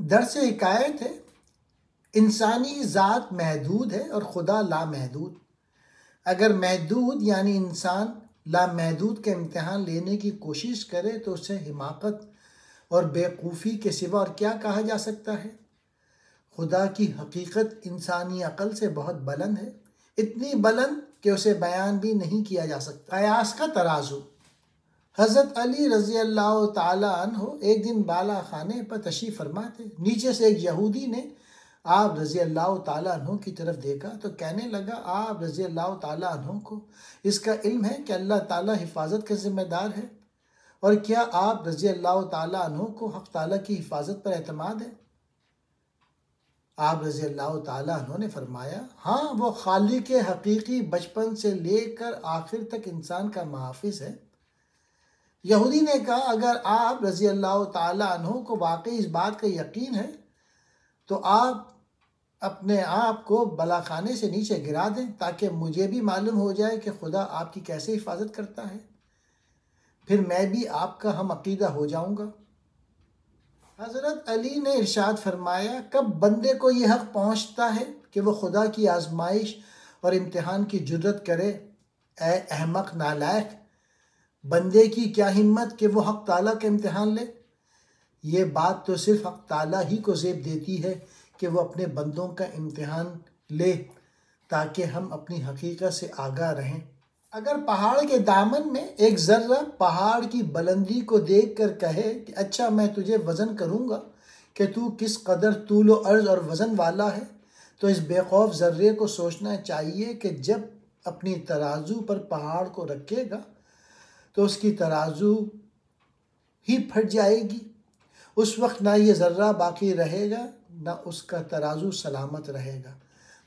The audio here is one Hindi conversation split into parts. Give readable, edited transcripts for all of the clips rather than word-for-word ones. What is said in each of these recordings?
दर से हिकायत है, इंसानी ज़ात महदूद है और खुदा लामहदूद। अगर महदूद यानी इंसान लामहदूद का इम्तिहान लेने की कोशिश करे तो उसे हिमाकत और बेवकूफ़ी के सिवा और क्या कहा जा सकता है। खुदा की हकीकत इंसानी अक़ल से बहुत बुलंद है, इतनी बुलंद कि उसे बयान भी नहीं किया जा सकता। कयास का तराजू। हज़रत अली रज़ी अल्लाह ताला अन्हु एक दिन बाला खाने पर तशरीफ़ फरमा थे। नीचे से एक यहूदी ने आप रज़ी अल्लाह ताला अन्हु की तरफ देखा तो कहने लगा, आप रज़ी अल्लाह ताला अन्हु को इसका इल्म है कि अल्लाह ताला हिफाजत का ज़िम्मेदार है, और क्या आप रज़ी अल्लाह ताला अन्हु को हक़ ताला की हिफाजत पर एतमाद है? आप रज़ी अल्लाह ताला अन्हु ने फरमाया, हाँ, वो खालिक हकीकी बचपन से लेकर आखिर तक इंसान का मुहाफ़िज़ है। यहूदी ने कहा, अगर आप रज़ी अल्लाह ताला अन्हु को वाकई इस बात का यकीन है तो आप अपने आप को बलाखाने से नीचे गिरा दें ताकि मुझे भी मालूम हो जाए कि खुदा आपकी कैसे हिफाजत करता है, फिर मैं भी आपका हम अकीदा हो जाऊंगा। हज़रत अली ने इरशाद फरमाया, कब बंदे को यह हक़ पहुँचता है कि वह खुदा की आजमाइश और इम्तिहान की जुर्रत करे। ए अहमक नालायक, बंदे की क्या हिम्मत कि वो हक़ ताला का इम्तिहान ले। ये बात तो सिर्फ़ हक़ ताला ही को ज़ेब देती है कि वो अपने बंदों का इम्तिहान ले ताकि हम अपनी हकीकत से आगाह रहें। अगर पहाड़ के दामन में एक ज़र्रा पहाड़ की बुलंदी को देख कर कहे कि अच्छा मैं तुझे वज़न करूँगा कि तू किस कदर तूल व अर्ज़ और वज़न वाला है, तो इस बेखौफ ज़र्रे को सोचना चाहिए कि जब अपनी तराजू पर पहाड़ को रखेगा तो उसकी तराजू ही फट जाएगी। उस वक्त ना ये ज़र्रा बाकी रहेगा ना उसका तराजू सलामत रहेगा।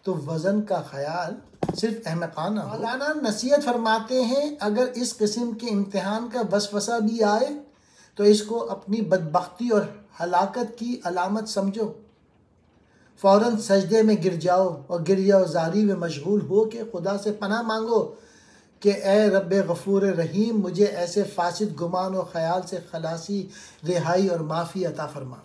तो वज़न का ख्याल सिर्फ अहमकाना हो। मौलाना नसीहत फरमाते हैं, अगर इस किस्म के इम्तिहान का वसवसा भी आए तो इसको अपनी बदबख्ती और हलाकत की अलामत समझो। फ़ौरन सजदे में गिर जाओ और गिरया ज़ारी में मशगूल हो के खुदा से पनाह मांगो कि ए रब्बे गफ़ूर रहीम, मुझे ऐसे फासिद गुमान और ख़याल से खलासी, रिहाई और माफ़ी अता फरमा।